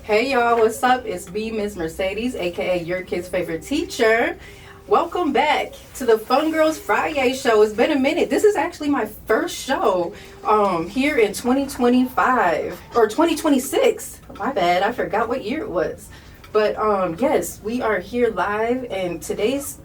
Hey y'all, what's up? It's me, Miss Mercedes, aka your kid's favorite teacher. Welcome back to the Fun Girls Friday show. It's been a minute. This is actually my first show here in 2025 or 2026. My bad, I forgot what year it was. But yes, we are here live, and today's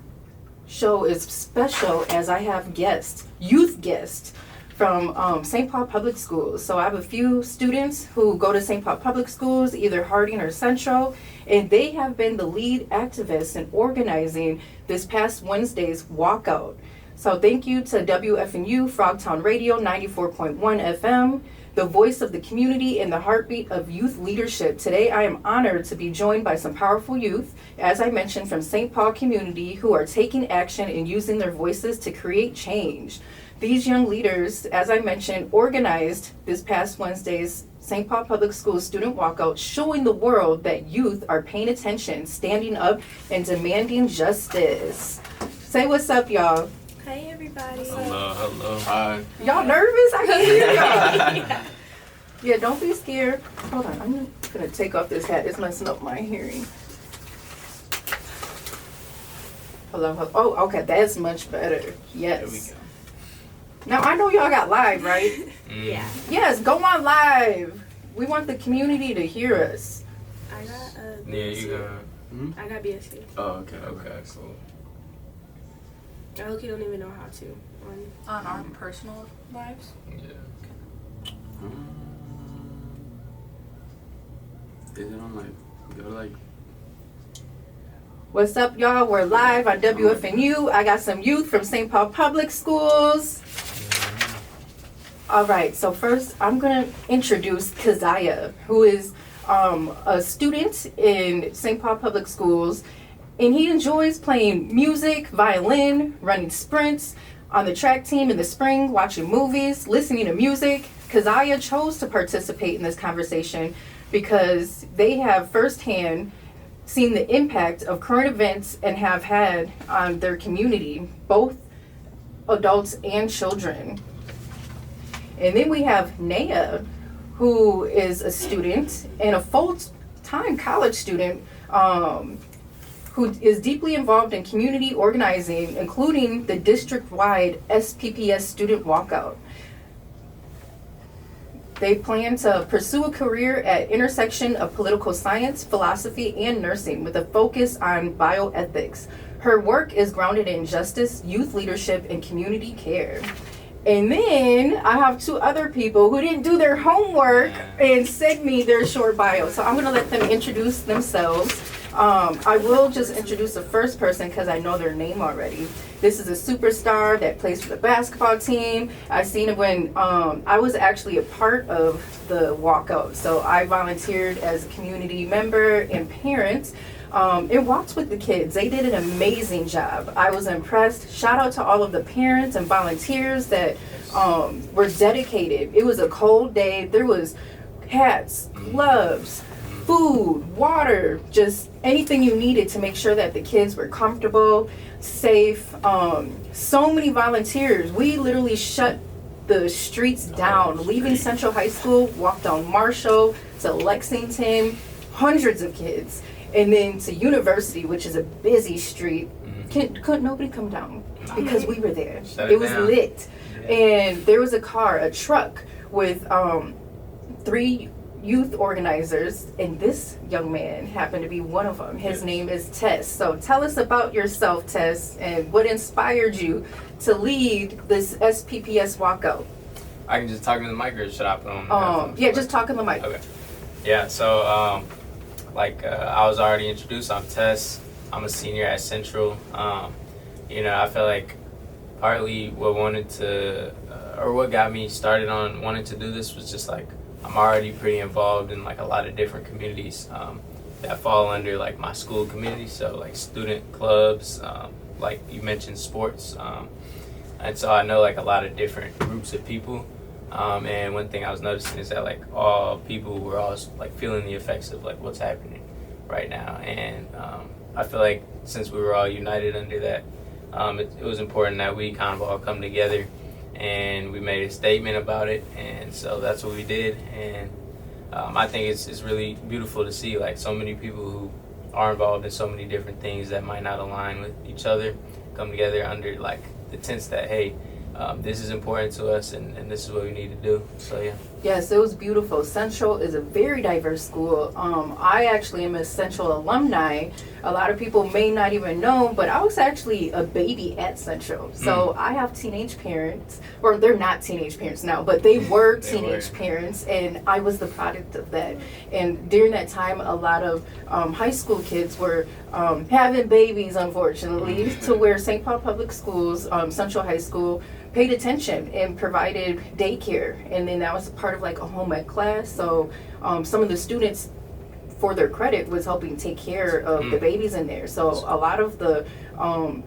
show is special as I have guests, youth guests from St. Paul Public Schools. So I have a few students who go to St. Paul Public Schools, either Harding or Central, and they have been the lead activists in organizing this past Wednesday's walkout. So thank you to WFNU, Frogtown Radio, 94.1 FM, the voice of the community and the heartbeat of youth leadership. Today I am honored to be joined by some powerful youth, as I mentioned, from St. Paul community who are taking action and using their voices to create change. These young leaders, as I mentioned, organized this past Wednesday's St. Paul Public Schools student walkout, showing the world that youth are paying attention, standing up, and demanding justice. Say what's up, y'all. Hey, everybody. Hello. Hi. Y'all nervous? I can hear y'all. Yeah, don't be scared. Hold on, I'm gonna take off this hat. It's messing up my hearing. Hello. Oh, okay, that's much better. Yes. There we go. Now, I know y'all got live, right? Yeah. Yes, go on live. We want the community to hear us. I got Yeah, you got. I got BSC. Oh, okay, cool. I look, you don't even know how to. On our personal lives? Yeah. Is it on like, go to like, What's up, y'all? We're live on WFNU. I got some youth from St. Paul Public Schools. All right, so first I'm going to introduce Keziah, who is a student in St. Paul Public Schools, and he enjoys playing music, violin, running sprints, on the track team in the spring, watching movies, listening to music. Keziah chose to participate in this conversation because they have firsthand seen the impact of current events and have had on their community, both adults and children. And then we have Naya, who is a student and a full-time college student who is deeply involved in community organizing, including the district-wide SPPS student walkout. They plan to pursue a career at intersection of political science, philosophy, and nursing with a focus on bioethics. Her work is grounded in justice, youth leadership, and community care. And then I have two other people who didn't do their homework and sent me their short bio. So I'm gonna let them introduce themselves. I will just introduce the first person because I know their name already. This is a superstar that plays for the basketball team. I seen it when I was actually a part of the walkout. So I volunteered as a community member and parent. It walked with the kids. They did an amazing job. I was impressed. Shout out to all of the parents and volunteers that were dedicated. It was a cold day. There was hats, gloves, food, water, just anything you needed to make sure that the kids were comfortable, safe. So many volunteers. We literally shut the streets down, leaving Central High School, walked down Marshall to Lexington, hundreds of kids. And then to University, which is a busy street. Couldn't nobody come down because we were there. It was lit. And there was a truck with 3 youth organizers, and this young man happened to be one of them. His name is Tess. So tell us about yourself, Tess, and what inspired you to lead this SPPS walkout. I can just talk into the mic, or should I put on? Yeah, just talk in the mic. Okay. Yeah. So, I was already introduced. I'm Tess. I'm a senior at Central. I feel like partly what what got me started on wanting to do this was just like I'm already pretty involved in like a lot of different communities that fall under like my school community. So like student clubs, like you mentioned sports, and so I know like a lot of different groups of people. And one thing I was noticing is that like all people were all like feeling the effects of like what's happening right now. And I feel like since we were all united under that, it was important that we kind of all come together and we made a statement about it. And so that's what we did. And I think it's really beautiful to see like so many people who are involved in so many different things that might not align with each other come together under like the tense that, hey, this is important to us and this is what we need to do. So yeah. Yes, it was beautiful. Central is a very diverse school. I actually am a Central alumni. A lot of people may not even know, but I was actually a baby at Central. So I have teenage parents, or they're not teenage parents now, but they were teenage parents, and I was the product of that. And during that time, a lot of high school kids were having babies, unfortunately, to where St. Paul Public Schools, Central High School, paid attention and provided daycare, and then that was part of like a home ec class. So some of the students, for their credit, was helping take care of the babies in there. So a lot of the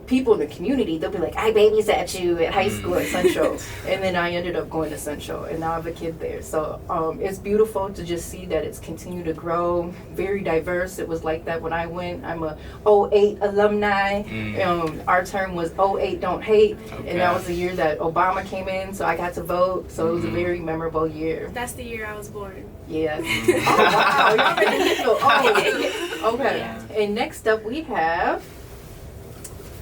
people in the community, they'll be like, I babysat you at high school at Central. And then I ended up going to Central, and now I have a kid there. So it's beautiful to just see that it's continued to grow, very diverse. It was like that when I went. I'm a '08 alumni. Our term was '08 Don't Hate. Okay. And that was the year that Obama came in, so I got to vote. So it was a very memorable year. That's the year I was born. Yeah. Oh, wow. Y'all making me feel old. Okay. And next up we have...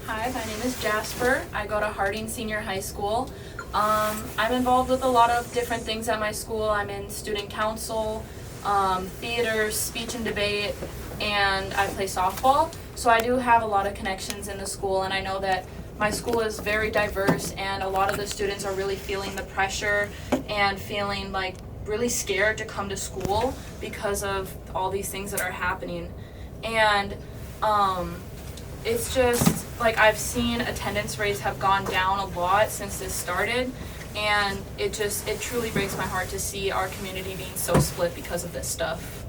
Hi, my name is Jasper. I go to Harding Senior High School. I'm involved with a lot of different things at my school. I'm in student council, theater, speech and debate, and I play softball. So I do have a lot of connections in the school, and I know that my school is very diverse, and a lot of the students are really feeling the pressure and feeling like really scared to come to school because of all these things that are happening. And it's just like I've seen attendance rates have gone down a lot since this started, and it truly breaks my heart to see our community being so split because of this stuff.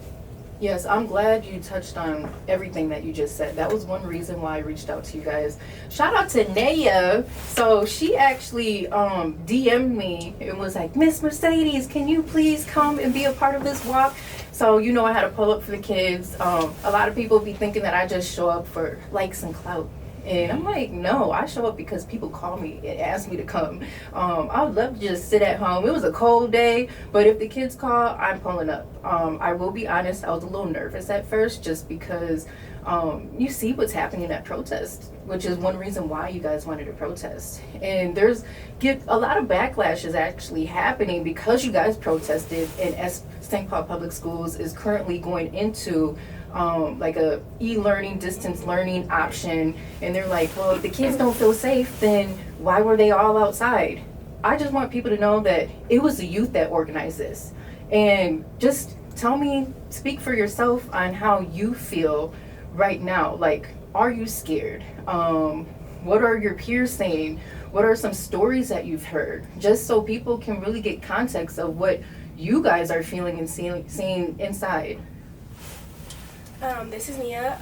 Yes, I'm glad you touched on everything that you just said. That was one reason why I reached out to you guys. Shout out to Naya. So she actually DM'd me and was like, Miss Mercedes, can you please come and be a part of this walk? So, you know, I had to pull up for the kids. A lot of people be thinking that I just show up for likes and clout. And I'm like, no, I show up because people call me and ask me to come. I would love to just sit at home. It was a cold day, but if the kids call, I'm pulling up. I will be honest, I was a little nervous at first just because you see what's happening at protest, which is one reason why you guys wanted to protest. And a lot of backlash is actually happening because you guys protested, and St. Paul Public Schools is currently going into like a e-learning, distance learning option, and they're like, well, if the kids don't feel safe, then why were they all outside? I just want people to know that it was the youth that organized this. And just speak for yourself on how you feel right now. Like, are you scared? What are your peers saying? What are some stories that you've heard? Just so people can really get context of what you guys are feeling and seeing inside. This is Nia.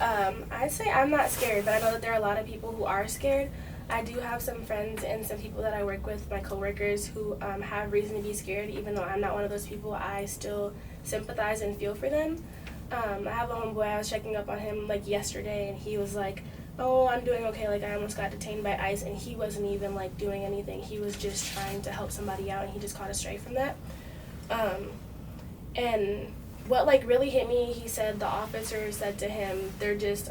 I'd say I'm not scared, but I know that there are a lot of people who are scared. I do have some friends and some people that I work with, my coworkers, who have reason to be scared. Even though I'm not one of those people, I still sympathize and feel for them. I have a homeboy, I was checking up on him like yesterday, and he was like, oh, I'm doing okay, like I almost got detained by ICE, and he wasn't even like doing anything. He was just trying to help somebody out, and he just caught a stray from that. And what like really hit me, he said the officer said to him, they're just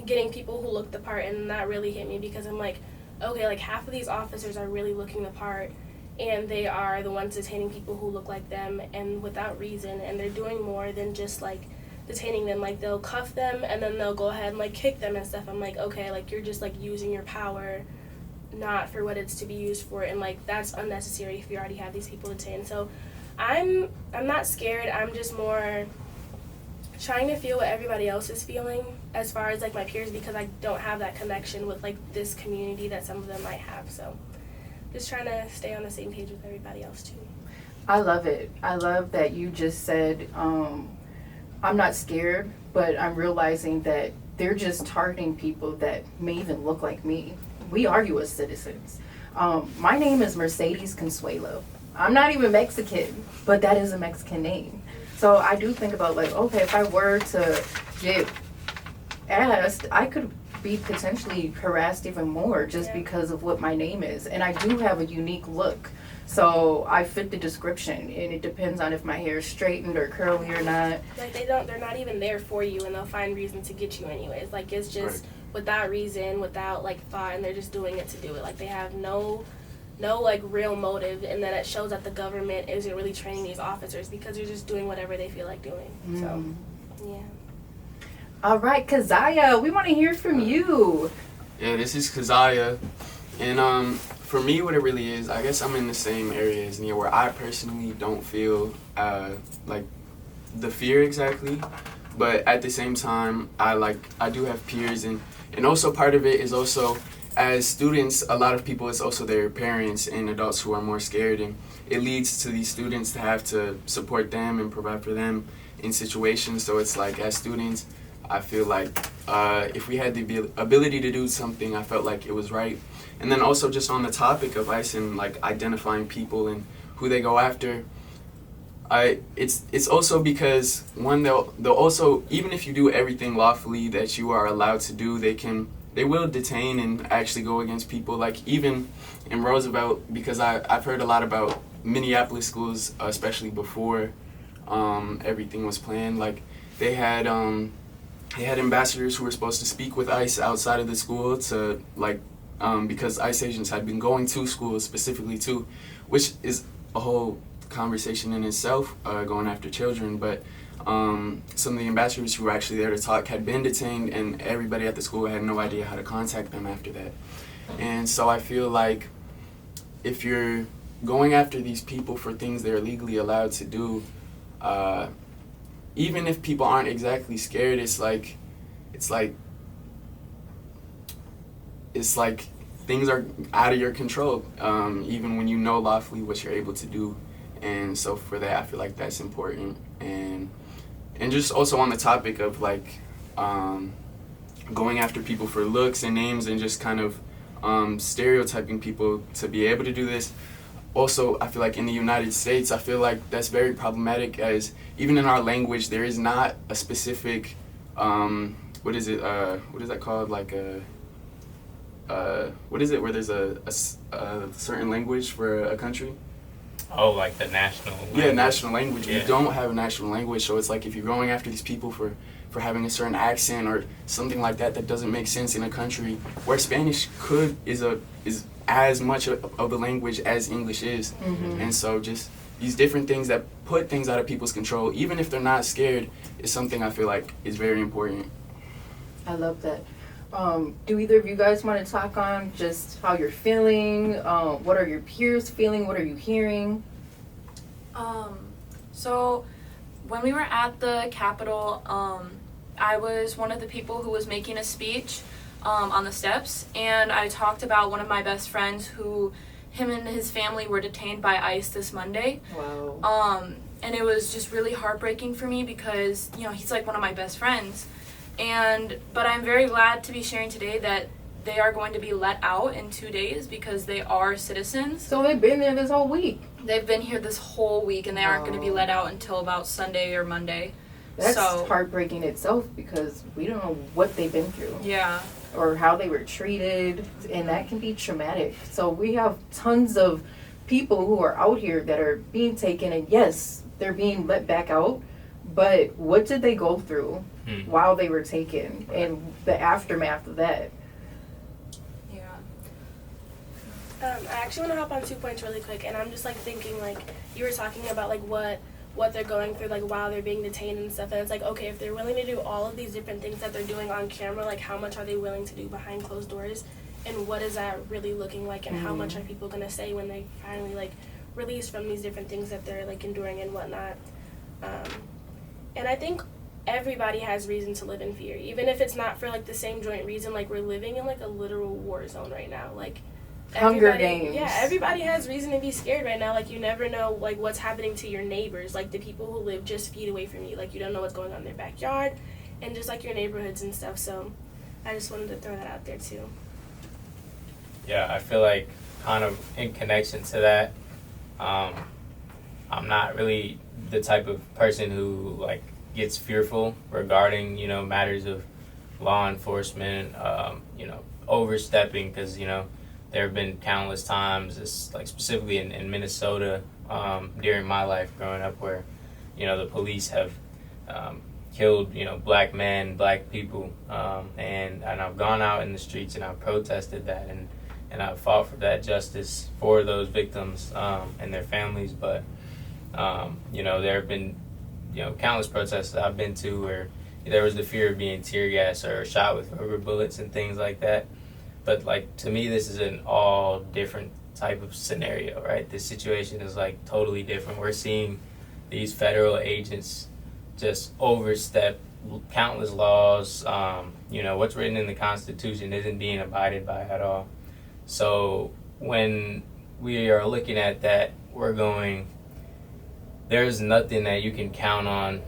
getting people who look the part, and that really hit me because I'm like, okay, like half of these officers are really looking the part, and they are the ones detaining people who look like them and without reason, and they're doing more than just like detaining them. Like they'll cuff them and then they'll go ahead and like kick them and stuff. I'm like, okay, like you're just like using your power not for what it's to be used for, and like that's unnecessary if you already have these people detained. So I'm not scared. I'm just more trying to feel what everybody else is feeling as far as like my peers, because I don't have that connection with like this community that some of them might have. So just trying to stay on the same page with everybody else too. I love it. I love that you just said, I'm not scared, but I'm realizing that they're just targeting people that may even look like me. We are U.S. citizens. My name is Mercedes Consuelo. I'm not even Mexican, but that is a Mexican name. So I do think about like, okay, if I were to get asked, I could be potentially harassed even more just because of what my name is. And I do have a unique look. So I fit the description, and it depends on if my hair is straightened or curly or not. Like they're not even there for you, and they'll find reason to get you anyways. Like it's just without reason, without like thought, and they're just doing it to do it. Like they have no like real motive, and then it shows that the government isn't really training these officers because they're just doing whatever they feel like doing. So, yeah. All right, Keziah, we want to hear from you. Yeah, this is Keziah, and for me, what it really is, I guess I'm in the same area as Nia, where I personally don't feel like the fear exactly, but at the same time, I do have peers, and also part of it is also, as students, a lot of people, it's also their parents and adults who are more scared, and it leads to these students to have to support them and provide for them in situations. So it's like, as students, I feel like if we had the ability to do something, I felt like it was right. And then also just on the topic of ICE and like identifying people and who they go after, it's also because one, they'll also, even if you do everything lawfully that you are allowed to do, they will detain and actually go against people. Like even in Roosevelt, because I've heard a lot about Minneapolis schools, especially before everything was planned. Like they had ambassadors who were supposed to speak with ICE outside of the school to like because ICE agents had been going to schools specifically too, which is a whole conversation in itself, going after children. But some of the ambassadors who were actually there to talk had been detained, and everybody at the school had no idea how to contact them after that. And so I feel like if you're going after these people for things they're legally allowed to do, even if people aren't exactly scared, it's like things are out of your control, even when you know lawfully what you're able to do. And so for that, I feel like that's important. And just also on the topic of like going after people for looks and names and just kind of stereotyping people to be able to do this. Also, I feel like in the United States, I feel like that's very problematic, as even in our language, there is not a specific, what is that called? Like what is it, where there's a certain language for a country? Oh, like the national language. Yeah, national language. Yeah. We don't have a national language, so it's like if you're going after these people for having a certain accent or something like that doesn't make sense in a country where Spanish is as much of the language as English is. Mm-hmm. And so just these different things that put things out of people's control, even if they're not scared, is something I feel like is very important. I love that. Do either of you guys want to talk on just how you're feeling? What are your peers feeling? What are you hearing? So when we were at the Capitol, I was one of the people who was making a speech on the steps, and I talked about one of my best friends who, him and his family were detained by ICE this Monday. Wow. And it was just really heartbreaking for me because, he's like one of my best friends. But I'm very glad to be sharing today that they are going to be let out in 2 days because they are citizens. So they've been there this whole week. They've been here this whole week, and they aren't going to be let out until about Sunday or Monday. That's so heartbreaking itself because we don't know what they've been through. Yeah. Or how they were treated, and that can be traumatic. So we have tons of people who are out here that are being taken, and yes, they're being let back out, but what did they go through while they were taken and the aftermath of that? Yeah. I actually want to hop on 2 points really quick, and I'm just like thinking, like you were talking about like what they're going through like while they're being detained and stuff, and it's like, okay, if they're willing to do all of these different things that they're doing on camera, like how much are they willing to do behind closed doors, and what is that really looking like, and how much are people going to say when they finally like release from these different things that they're like enduring and whatnot. And I think everybody has reason to live in fear, even if it's not for like the same joint reason. Like we're living in like a literal war zone right now, like Hunger Games. Yeah, everybody has reason to be scared right now. Like you never know like what's happening to your neighbors, like the people who live just feet away from you. Like you don't know what's going on in their backyard and just like your neighborhoods and stuff. So I just wanted to throw that out there too. Yeah, I feel like kind of in connection to that, I'm not really the type of person who like gets fearful regarding, matters of law enforcement, overstepping, because, there have been countless times, like specifically in Minnesota, during my life growing up, where, the police have killed, black men, black people, and I've gone out in the streets and I've protested that, and I've fought for that justice for those victims and their families. But there have been countless protests that I've been to where there was the fear of being tear gas or shot with rubber bullets and things like that. But like, to me, this is an all different type of scenario, right? This situation is like totally different. We're seeing these federal agents just overstep countless laws. What's written in the Constitution isn't being abided by at all. So when we are looking at that, we're going, there's nothing that you can count on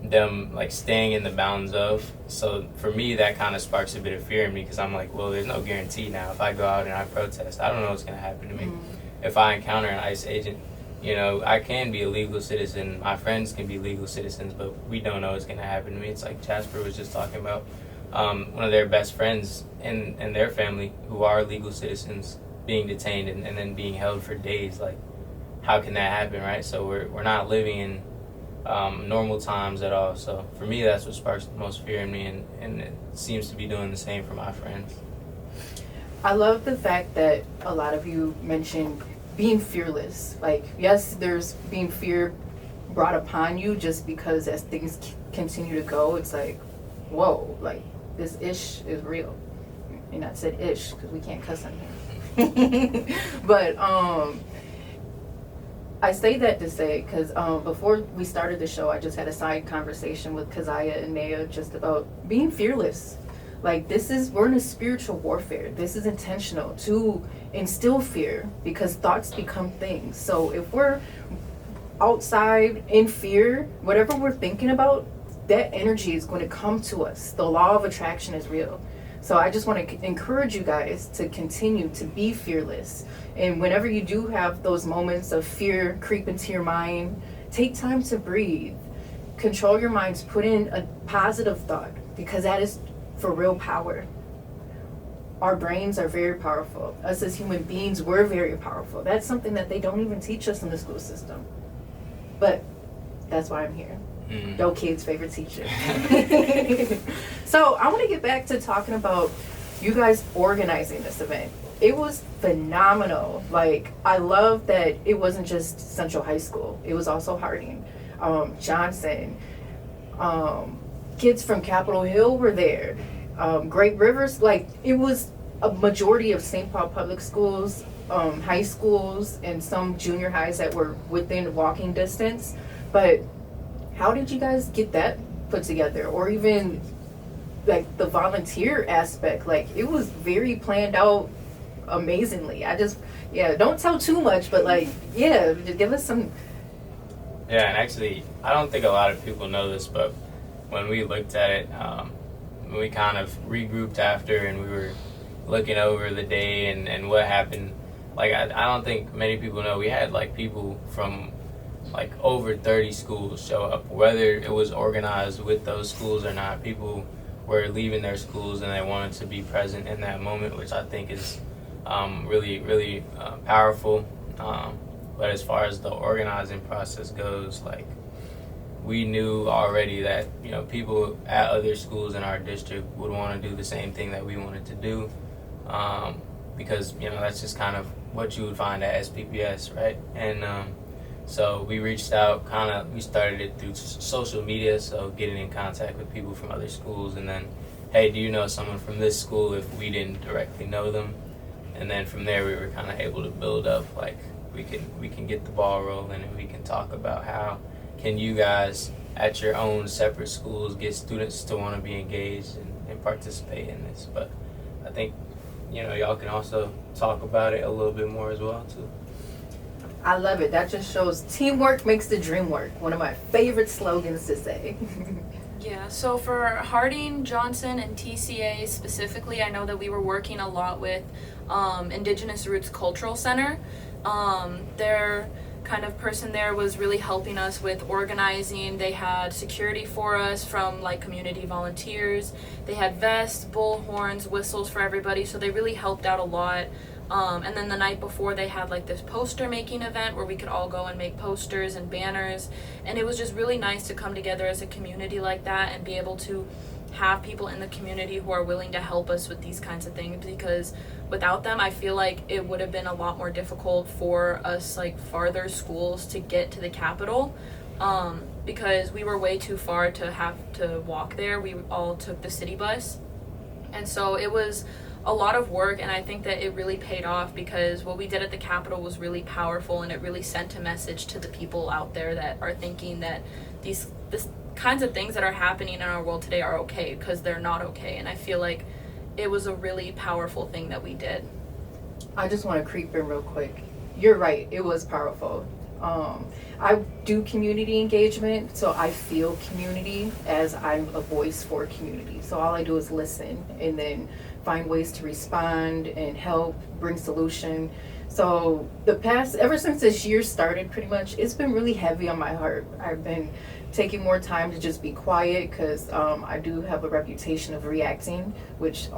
them like staying in the bounds of. So for me, that kind of sparks a bit of fear in me, because I'm like, well, there's no guarantee now. If I go out and I protest, I don't know what's going to happen to me. If I encounter an ICE agent, I can be a legal citizen, my friends can be legal citizens, but we don't know what's going to happen to me. It's like Jasper was just talking about, one of their best friends and their family who are legal citizens being detained and then being held for days. Like, how can that happen, right? So we're not living in normal times at all. So for me, that's what sparks the most fear in me, and it seems to be doing the same for my friends. I love the fact that a lot of you mentioned being fearless. Like, yes, there's being fear brought upon you just because as things continue to go, it's like, whoa, like, this ish is real. And I said ish because we can't cuss on here. But I say that to say, because before we started the show, I just had a side conversation with Keziah and Naya just about being fearless. Like, we're in a spiritual warfare. This is intentional to instill fear, because thoughts become things. So if we're outside in fear, whatever we're thinking about, that energy is going to come to us. The law of attraction is real. So I just want to encourage you guys to continue to be fearless. And whenever you do have those moments of fear creep into your mind, take time to breathe. Control your minds. Put in a positive thought, because that is for real power. Our brains are very powerful. Us as human beings, we're very powerful. That's something that they don't even teach us in the school system. But that's why I'm here. No kid's favorite teacher. So I want to get back to talking about you guys organizing this event. It was phenomenal. Like, I love that it wasn't just Central High School. It was also Harding, Johnson. Kids from Capitol Hill were there. Great Rivers. Like, it was a majority of St. Paul Public Schools, high schools, and some junior highs that were within walking distance. But how did you guys get that put together? Or even like the volunteer aspect? Like, it was very planned out amazingly. Don't tell too much, but like, just give us some. Yeah, and actually, I don't think a lot of people know this, but when we looked at it, we kind of regrouped after, and we were looking over the day and what happened. Like, I don't think many people know, we had like people from like over 30 schools show up, whether it was organized with those schools or not. People were leaving their schools and they wanted to be present in that moment, which I think is really, really powerful. But as far as the organizing process goes, like, we knew already that, people at other schools in our district would want to do the same thing that we wanted to do, because, that's just kind of what you would find at SPPS, right? And so we reached out, we started it through social media, so getting in contact with people from other schools, and then, hey, do you know someone from this school, if we didn't directly know them? And then from there we were kind of able to build up, like, we can get the ball rolling, and we can talk about how can you guys at your own separate schools get students to want to be engaged and participate in this. But I think, y'all can also talk about it a little bit more as well too. I love it. That just shows teamwork makes the dream work. One of my favorite slogans to say. Yeah, so for Harding, Johnson, and TCA specifically, I know that we were working a lot with Indigenous Roots Cultural Center. kind of person there was really helping us with organizing. They had security for us from like community volunteers. They had vests, bullhorns, whistles for everybody, so they really helped out a lot. And then the night before they had like this poster making event where we could all go and make posters and banners, and it was just really nice to come together as a community like that and be able to have people in the community who are willing to help us with these kinds of things, because without them I feel like it would have been a lot more difficult for us like farther schools to get to the Capitol, because we were way too far to have to walk there. We all took the city bus, and so it was a lot of work, and I think that it really paid off because what we did at the Capitol was really powerful, and it really sent a message to the people out there that are thinking that this kinds of things that are happening in our world today are okay, because they're not okay. And I feel like it was a really powerful thing that we did. I just want to creep in real quick. You're right, it was powerful. I do community engagement, so I feel community as I'm a voice for community. So all I do is listen and then find ways to respond and help, bring solution. So ever since this year started, pretty much, it's been really heavy on my heart. I've been taking more time to just be quiet because I do have a reputation of reacting, which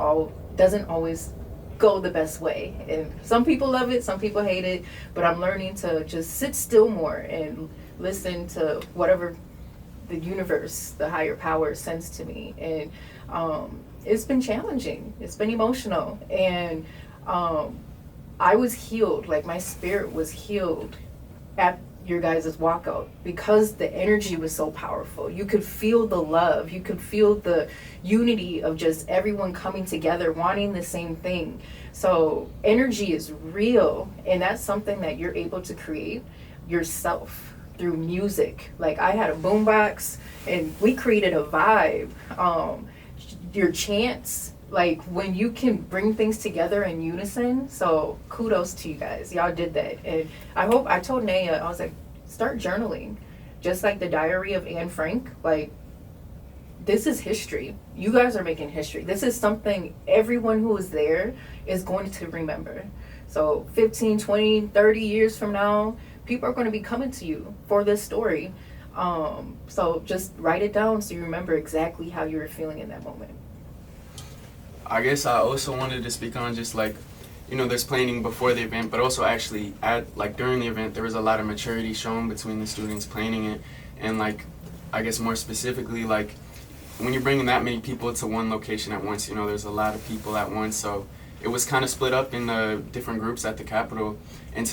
doesn't always go the best way. And some people love it, some people hate it, but I'm learning to just sit still more and listen to whatever the universe, the higher power sends to me. And it's been challenging, it's been emotional, and I was healed, like my spirit was healed at your guys' walkout because the energy was so powerful. You could feel the love, you could feel the unity of just everyone coming together wanting the same thing. So energy is real, and that's something that you're able to create yourself through music. Like I had a boombox and we created a vibe. Your chants, like when you can bring things together in unison. So kudos to you guys, y'all did that. And I told Naya, I was like, start journaling, just like the diary of Anne Frank. Like, this is history. You guys are making history. This is something everyone who was there is going to remember. So 15, 20, 30 years from now, people are going to be coming to you for this story. So just write it down so you remember exactly how you were feeling in that moment. I guess I also wanted to speak on just like, there's planning before the event, but also actually during the event, there was a lot of maturity shown between the students planning it. And like, I guess more specifically, like when you're bringing that many people to one location at once, there's a lot of people at once. So it was kind of split up in different groups at the Capitol. And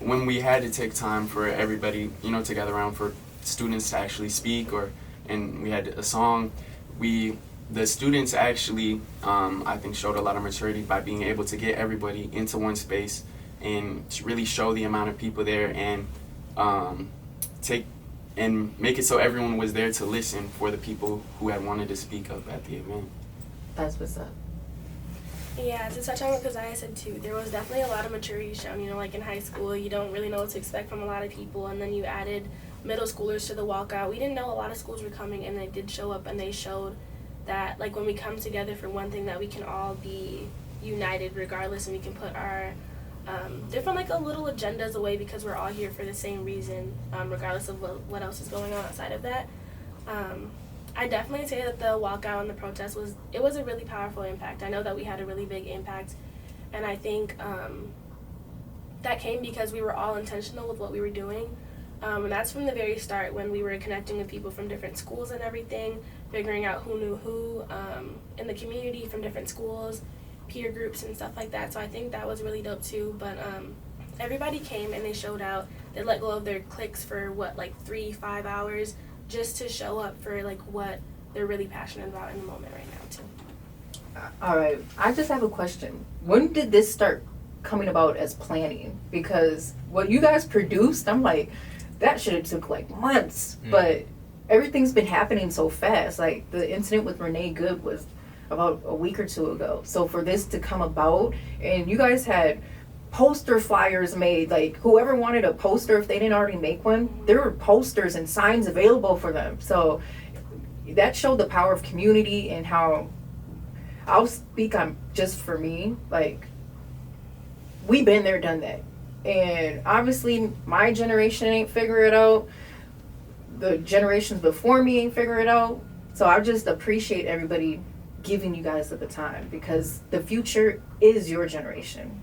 when we had to take time for everybody, to gather around for students to actually speak, and we had a song, the students actually, I think, showed a lot of maturity by being able to get everybody into one space and to really show the amount of people there and make it so everyone was there to listen for the people who had wanted to speak up at the event. That's what's up. Yeah, to touch on what Keziah said too, there was definitely a lot of maturity shown. Like in high school, you don't really know what to expect from a lot of people, and then you added middle schoolers to the walkout. We didn't know a lot of schools were coming, and they did show up, and they showed that like when we come together for one thing, that we can all be united regardless, and we can put our different like a little agendas away because we're all here for the same reason, regardless of what else is going on outside of that. I definitely say that the walkout and the protest was a really powerful impact. I know that we had a really big impact, and I think that came because we were all intentional with what we were doing. And that's from the very start when we were connecting with people from different schools and everything, figuring out who knew who in the community from different schools, peer groups and stuff like that. So I think that was really dope too. But everybody came and they showed out. They let go of their cliques for 3-5 hours just to show up for like what they're really passionate about in the moment right now too. All right, I just have a question. When did this start coming about as planning? Because what you guys produced, I'm like, that should have took like months, but everything's been happening so fast. Like the incident with Renee Good was about a week or two ago. So for this to come about, and you guys had poster flyers made, like whoever wanted a poster, if they didn't already make one, there were posters and signs available for them. So that showed the power of community and how, I'll speak on just for me, like we've been there, done that. And obviously, my generation ain't figure it out. The generations before me ain't figure it out. So I just appreciate everybody giving you guys the baton, because the future is your generation.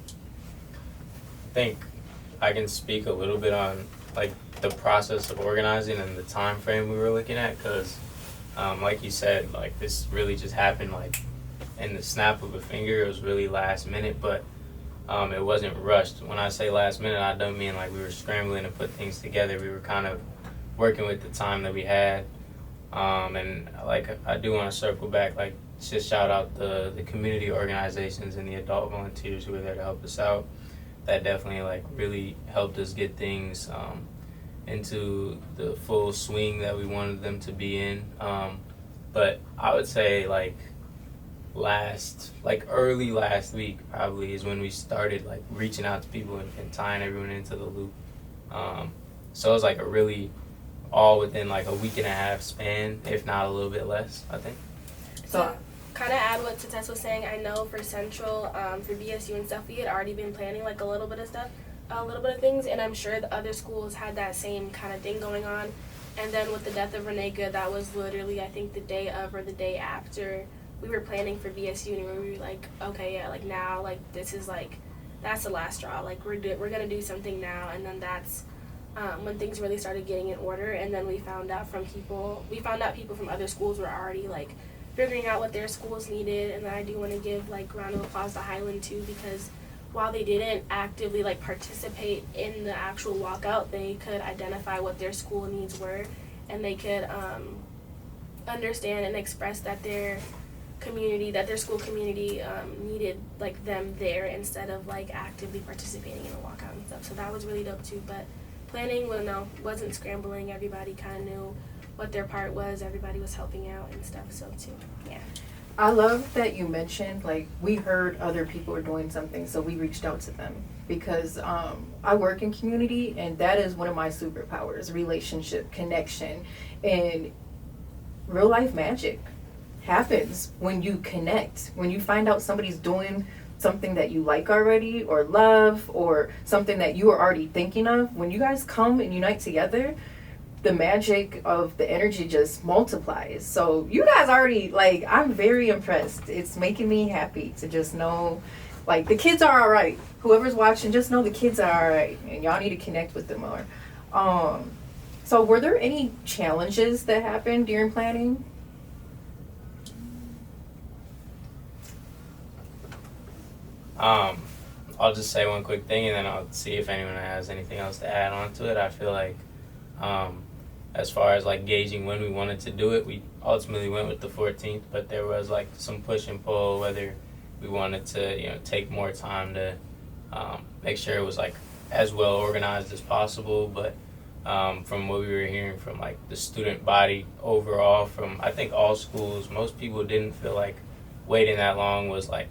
I think I can speak a little bit on like the process of organizing and the time frame we were looking at, because like you said, like this really just happened like in the snap of a finger. It was really last minute, but it wasn't rushed. When I say last minute, I don't mean like we were scrambling to put things together. We were kind of working with the time that we had. And like I do want to circle back, like just shout out the community organizations and the adult volunteers who were there to help us out. That definitely like really helped us get things into the full swing that we wanted them to be in. But I would say like early last week probably is when we started like reaching out to people and tying everyone into the loop. So it was like a really all within like a week and a half span, if not a little bit less, I think. So kind of add what Tess was saying, I know for Central, for BSU and stuff, we had already been planning like a little bit of things, and I'm sure the other schools had that same kind of thing going on. And then with the death of Renee Good, that was literally I think the day of or the day after we were planning for BSU, and we were like, okay, yeah, like now, like this is like, that's the last straw, like we're gonna do something now. And then that's when things really started getting in order. And then we found out people from other schools were already like figuring out what their schools needed. And then I do want to give like round of applause to Highland too, because while they didn't actively like participate in the actual walkout, they could identify what their school needs were, and they could understand and express that their school community needed like them there, instead of like actively participating in a walkout and stuff. So that was really dope too. But planning, wasn't scrambling. Everybody kind of knew what their part was. Everybody was helping out and stuff. So too, yeah. I love that you mentioned, like, we heard other people were doing something, so we reached out to them. Because I work in community, and that is one of my superpowers, relationship, connection. And real life magic happens when you connect. When you find out somebody's doing something that you like already, or love, or something that you are already thinking of, when you guys come and unite together, the magic of the energy just multiplies. So you guys already, like, I'm very impressed. It's making me happy to just know, like, the kids are all right. Whoever's watching, just know the kids are all right, and y'all need to connect with them more. So were there any challenges that happened during planning? I'll just say one quick thing, and then I'll see if anyone has anything else to add on to it. I feel like as far as like gauging when we wanted to do it, we ultimately went with the 14th, but there was like some push and pull whether we wanted to take more time to make sure it was like as well organized as possible. But from what we were hearing from like the student body overall, from I think all schools, most people didn't feel like waiting that long was like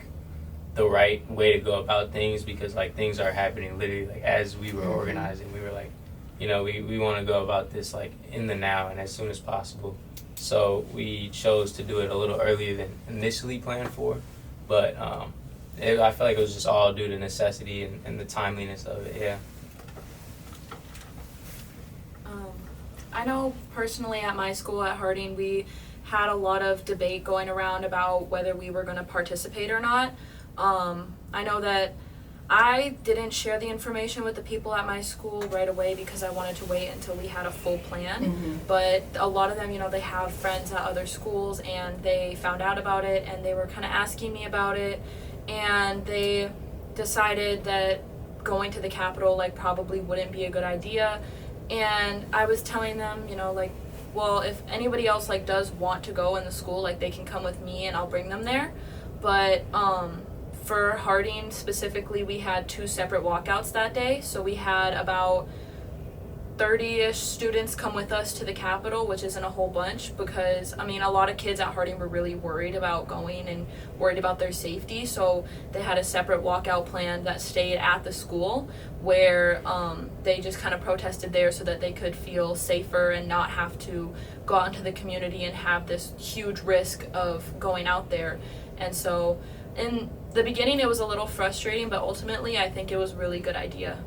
the right way to go about things, because like things are happening literally like as we were organizing. We were like, we want to go about this like in the now and as soon as possible. So we chose to do it a little earlier than initially planned for. But I feel like it was just all due to necessity and the timeliness of it, yeah. I know personally at my school at Harding, we had a lot of debate going around about whether we were going to participate or not. I know that I didn't share the information with the people at my school right away because I wanted to wait until we had a full plan. Mm-hmm. But a lot of them, they have friends at other schools, and they found out about it, and they were kind of asking me about it, and they decided that going to the Capitol like probably wouldn't be a good idea. And I was telling them, well, if anybody else like does want to go in the school, like they can come with me and I'll bring them there. But for Harding specifically, we had 2 separate walkouts that day. So we had about 30-ish students come with us to the Capitol, which isn't a whole bunch, because a lot of kids at Harding were really worried about going and worried about their safety. So they had a separate walkout plan that stayed at the school, where they just kind of protested there so that they could feel safer and not have to go out into the community and have this huge risk of going out there. And so the beginning it was a little frustrating, but ultimately I think it was a really good idea.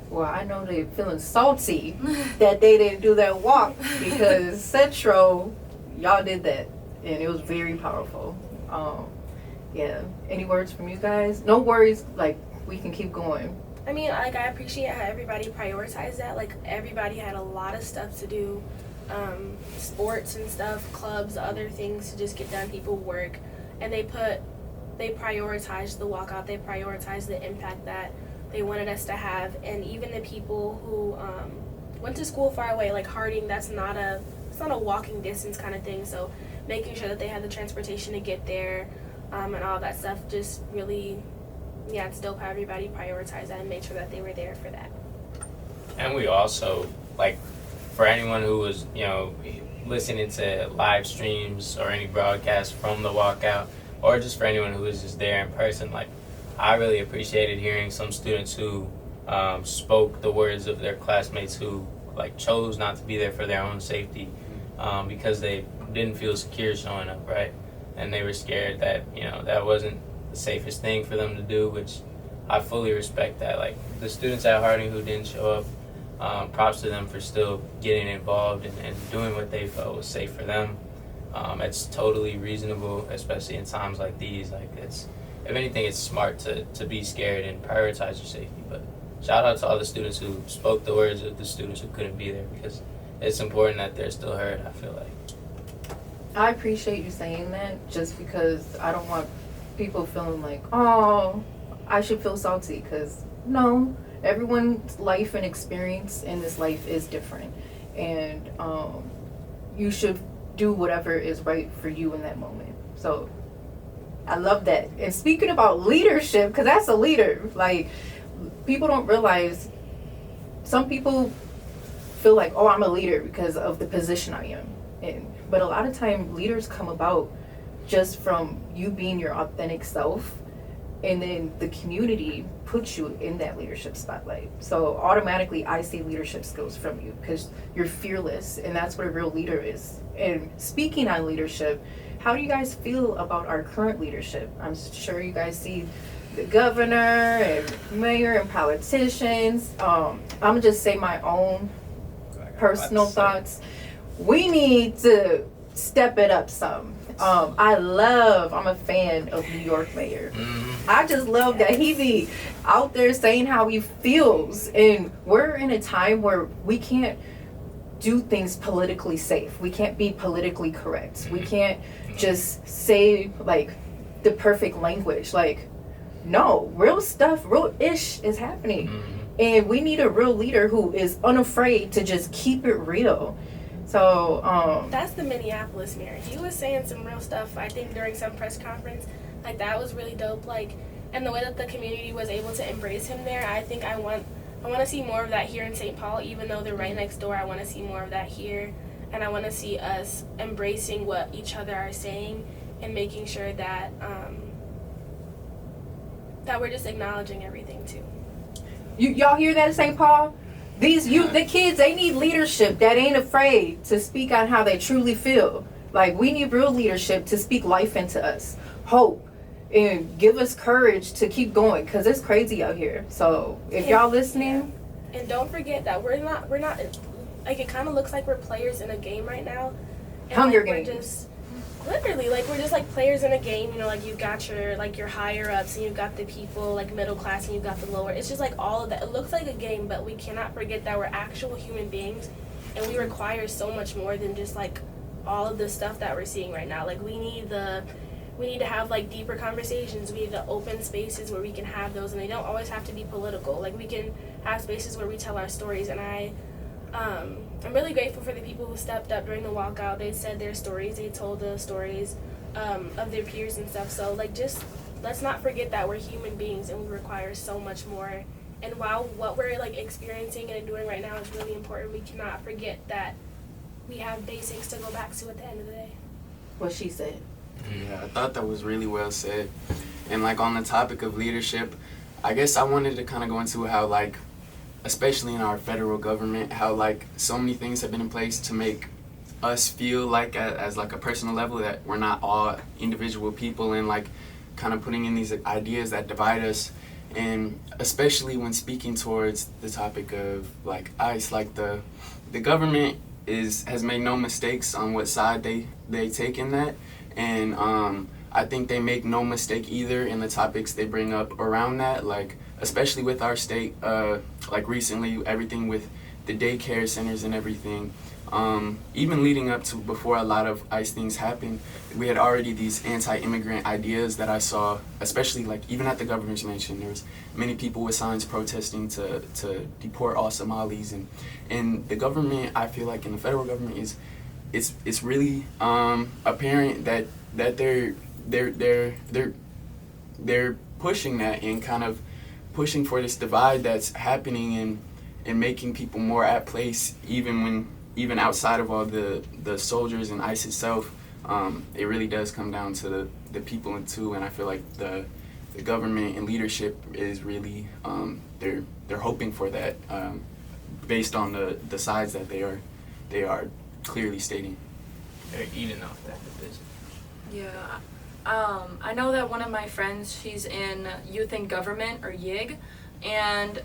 Well, I know they're feeling salty that they didn't do that walk because Central, y'all did that, and it was very powerful. Yeah. Any words from you guys? No worries. Like, we can keep going. I mean, like, I appreciate how everybody prioritized that. Like, everybody had a lot of stuff to do, sports and stuff, clubs, other things to just get done. People work, and they prioritized the walkout. They prioritized the impact that they wanted us to have. And even the people who went to school far away, like Harding, it's not a walking distance kind of thing. So making sure that they had the transportation to get there, and all that stuff, just really, yeah, it's dope how everybody prioritized that and made sure that they were there for that. And we also, like, for anyone who was, listening to live streams or any broadcast from the walkout, or just for anyone who was just there in person, like, I really appreciated hearing some students who spoke the words of their classmates who, like, chose not to be there for their own safety because they didn't feel secure showing up, right? And they were scared that, that wasn't the safest thing for them to do, which I fully respect that. Like, the students at Harding who didn't show up, props to them for still getting involved and doing what they felt was safe for them. It's totally reasonable, especially in times like these. Like, if anything, it's smart to be scared and prioritize your safety. But shout out to all the students who spoke the words of the students who couldn't be there, because it's important that they're still heard, I feel like. I appreciate you saying that, just because I don't want people feeling like, oh, I should feel salty, because no, everyone's life and experience in this life is different, and you should do whatever is right for you in that moment. So I love that. And speaking about leadership, because that's a leader, like, people don't realize, some people feel like, oh, I'm a leader because of the position I am in. But a lot of time leaders come about just from you being your authentic self, and then the community puts you in that leadership spotlight. So automatically I see leadership skills from you because you're fearless, and that's what a real leader is. And speaking on leadership, how do you guys feel about our current leadership? I'm sure you guys see the governor and mayor and politicians. I'm gonna just say my own personal thoughts. We need to step it up some. I'm a fan of New York Mayor. I just love that he be out there saying how he feels. And we're in a time where we can't do things politically safe. We can't be politically correct. We can't just say, like, the perfect language. Like, no, real stuff, real ish is happening. And we need a real leader who is unafraid to just keep it real. So that's the Minneapolis mayor. He was saying some real stuff, I think, during some press conference. Like, that was really dope. Like, and the way that the community was able to embrace him there, I think I want to see more of that here in St. Paul. Even though they're right next door, I want to see more of that here, and I want to see us embracing what each other are saying and making sure that that we're just acknowledging everything too. Y'all hear that in St. Paul? The kids, they need leadership that ain't afraid to speak on how they truly feel. Like, we need real leadership to speak life into us, hope, and give us courage to keep going, because it's crazy out here. So if y'all listening, and don't forget that we're not like, it kind of looks like we're players in a game right now. And Hunger like, Games. we're just literally, like, we're just like players in a game. Like, you've got your higher ups, and you've got the people like middle class, and you've got the lower. It's just like all of that. It looks like a game, but we cannot forget that we're actual human beings, and we require so much more than just like all of the stuff that we're seeing right now. Like, we need to have like deeper conversations. We need to open spaces where we can have those, and they don't always have to be political. Like, we can have spaces where we tell our stories, and I'm really grateful for the people who stepped up during the walkout. They said their stories. They told the stories of their peers and stuff. So, like, just let's not forget that we're human beings and we require so much more. And while what we're like experiencing and doing right now is really important, we cannot forget that we have basics to go back to at the end of the day. what she said. Yeah, I thought that was really well said. And, like, on the topic of leadership, I guess I wanted to kind of go into how, like, especially in our federal government, how, like, so many things have been in place to make us feel like as like a personal level that we're not all individual people, and like kind of putting in these ideas that divide us, and especially when speaking towards the topic of like ICE, like the government has made no mistakes on what side they take in that, and I think they make no mistake either in the topics they bring up around that, like especially with our state, like recently everything with the daycare centers and everything. Even leading up to before a lot of ICE things happened, we had already these anti-immigrant ideas that I saw, especially like even at the governor's mansion. There was many people with signs protesting to deport all Somalis, and the government, I feel like in the federal government it's really apparent that they're pushing that and kind of pushing for this divide that's happening and making people more at place even outside of all the soldiers and ICE itself. It really does come down to the people too, and I feel like the government and leadership is really they're hoping for that based on the sides that they are clearly stating. They're eating off that division. Yeah. I know that one of my friends, she's in Youth in Government, or YIG, and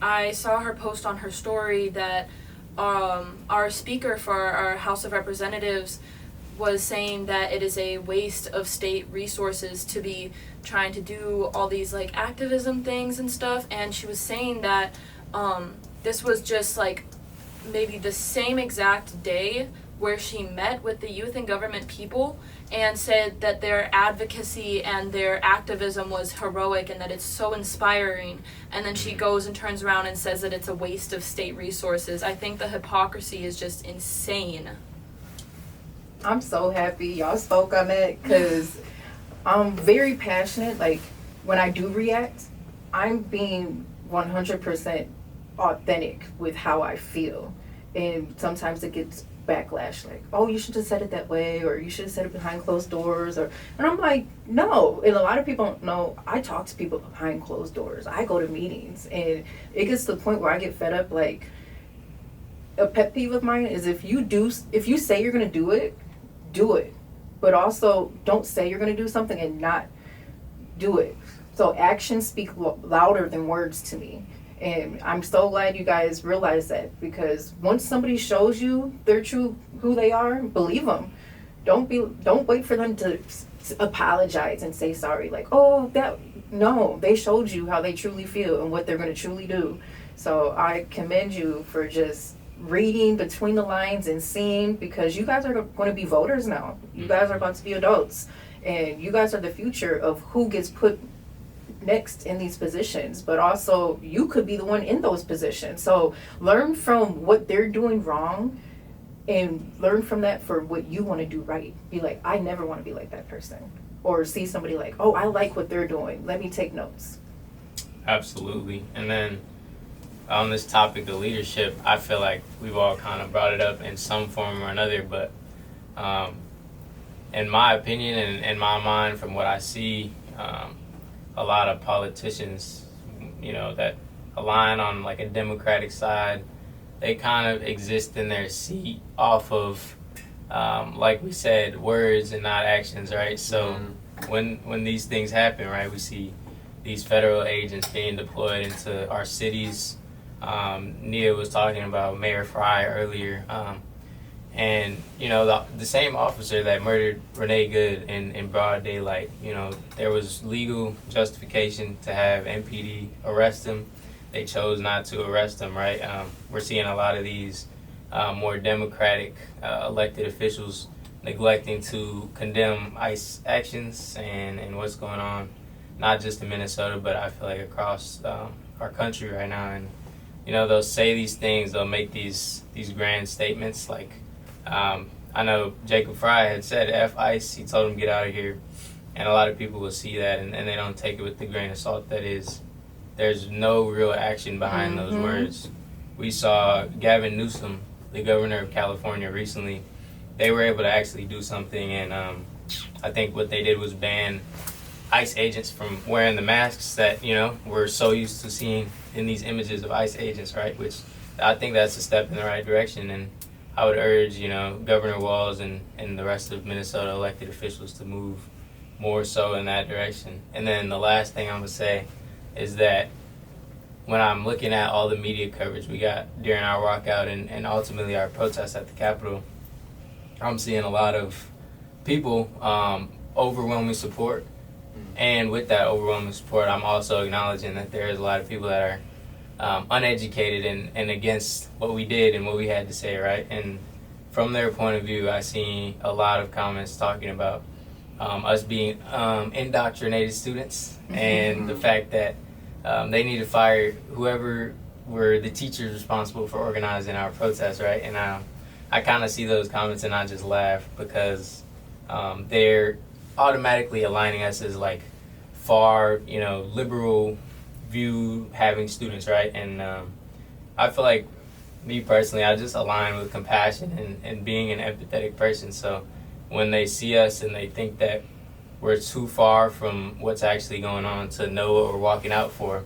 I saw her post on her story that our speaker for our House of Representatives was saying that it is a waste of state resources to be trying to do all these like activism things and stuff, and she was saying that this was just like maybe the same exact day where she met with the youth and government people and said that their advocacy and their activism was heroic and that it's so inspiring, and then she goes and turns around and says that it's a waste of state resources. I think the hypocrisy is just insane. I'm so happy y'all spoke on it, because I'm very passionate. Like, when I do react, I'm being 100% authentic with how I feel, and sometimes it gets backlash, like, oh, you should have said it that way, or you should have said it behind closed doors, and I'm like, no. And a lot of people don't know, I talk to people behind closed doors. I go to meetings, and it gets to the point where I get fed up. Like, a pet peeve of mine is if you say you're gonna do it, but also don't say you're gonna do something and not do it. So actions speak louder than words to me. And I'm so glad you guys realize that, because once somebody shows you their true who they are, believe them. Don't wait for them to apologize and say sorry. Like, no, they showed you how they truly feel and what they're going to truly do. So I commend you for just reading between the lines and seeing, because you guys are going to be voters now. You guys are going to be adults, and you guys are the future of who gets put next in these positions, but also you could be the one in those positions. So learn from what they're doing wrong and learn from that for what you want to do right. Be like, I never want to be like that person. Or see somebody like, oh, I like what they're doing, let me take notes. Absolutely. And then on this topic of leadership, I feel like we've all kind of brought it up in some form or another, but in my opinion and in my mind, from what I see, a lot of politicians, that align on like a Democratic side, they kind of exist in their seat off of, like we said, words and not actions, right? So when these things happen, right, we see these federal agents being deployed into our cities. Nia was talking about Mayor Fry earlier. And, the same officer that murdered Renee Good in broad daylight, there was legal justification to have MPD arrest him. They chose not to arrest him, right? We're seeing a lot of these more Democratic elected officials neglecting to condemn ICE actions and what's going on, not just in Minnesota, but I feel like across our country right now. And, they'll say these things, they'll make these grand statements like, I know Jacob Fry had said F ICE, he told him get out of here, and a lot of people will see that and they don't take it with the grain of salt. That is, there's no real action behind those words. We saw Gavin Newsom, the governor of California, recently. They were able to actually do something, and I think what they did was ban ICE agents from wearing the masks that, we're so used to seeing in these images of ICE agents, right? Which I think that's a step in the right direction, and I would urge, Governor Walz and the rest of Minnesota elected officials to move more so in that direction. And then the last thing I'm gonna say is that when I'm looking at all the media coverage we got during our walkout and ultimately our protest at the Capitol, I'm seeing a lot of people overwhelming support. And with that overwhelming support, I'm also acknowledging that there is a lot of people that are uneducated and against what we did and what we had to say, right? And from their point of view, I see a lot of comments talking about us being indoctrinated students and the fact that they need to fire whoever were the teachers responsible for organizing our protests, right? And I kind of see those comments and I just laugh because they're automatically aligning us as like far, liberal view having students, right? And I feel like me personally, I just align with compassion and being an empathetic person. So when they see us and they think that we're too far from what's actually going on to know what we're walking out for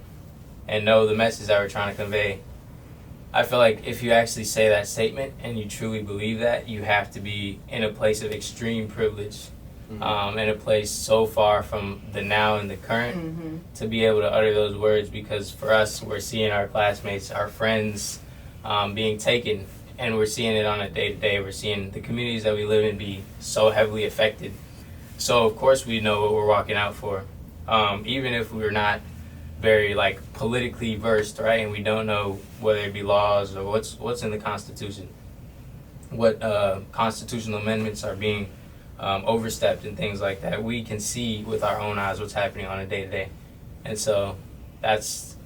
and know the message that we're trying to convey, I feel like if you actually say that statement and you truly believe that, you have to be in a place of extreme privilege, in a place so far from the now and the current to be able to utter those words, because for us, we're seeing our classmates, our friends being taken, and we're seeing it on a day-to-day. We're seeing the communities that we live in be so heavily affected. So of course we know what we're walking out for, even if we're not very politically versed, right? And we don't know whether it be laws or what's in the Constitution, what constitutional amendments are being overstepped and things like that. We can see with our own eyes what's happening on a day-to-day, and so that's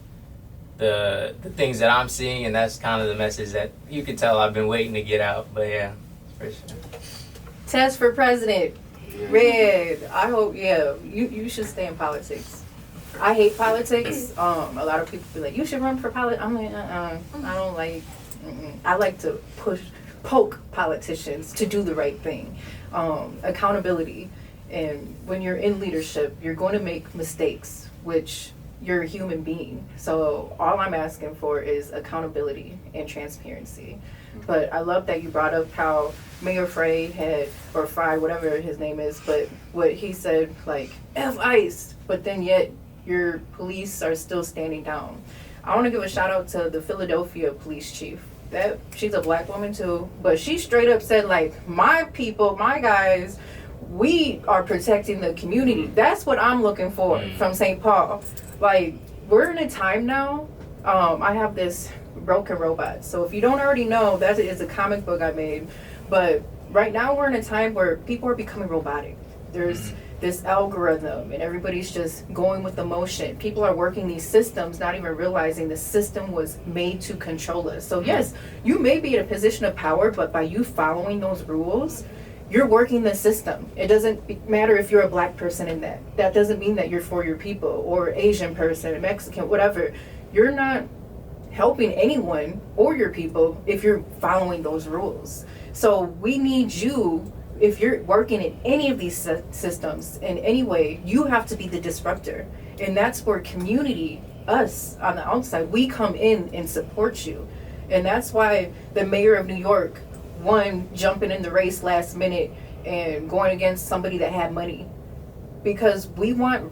the things that I'm seeing, and that's kind of the message that you can tell I've been waiting to get out. But yeah, for sure. Test for president. Red. I hope, you should stay in politics. I hate politics. A lot of people be like, you should run for politics. I'm like, I don't like, I like to poke politicians to do the right thing. Accountability. And when you're in leadership, you're going to make mistakes, which you're a human being. So all I'm asking for is accountability and transparency. But I love that you brought up how Mayor Frey or Fry, whatever his name is, but what he said, F ICE, but then yet your police are still standing down. I want to give a shout out to the Philadelphia police chief. She's a black woman too, but she straight up said, my people, my guys, we are protecting the community. That's what I'm looking for from St. Paul. We're in a time now, I have this Broken Robot. So if you don't already know, that is a comic book I made. But right now we're in a time where people are becoming robotic. There's this algorithm and everybody's just going with the motion. People are working these systems, not even realizing the system was made to control us. So yes, you may be in a position of power, but by you following those rules, you're working the system. It doesn't matter if you're a black person in that. That doesn't mean that you're for your people, or Asian person, Mexican, whatever. You're not helping anyone or your people if you're following those rules. So we need you, if you're working in any of these systems in any way, you have to be the disruptor. And that's where community, us on the outside, we come in and support you. And that's why the mayor of New York won, jumping in the race last minute and going against somebody that had money. Because we want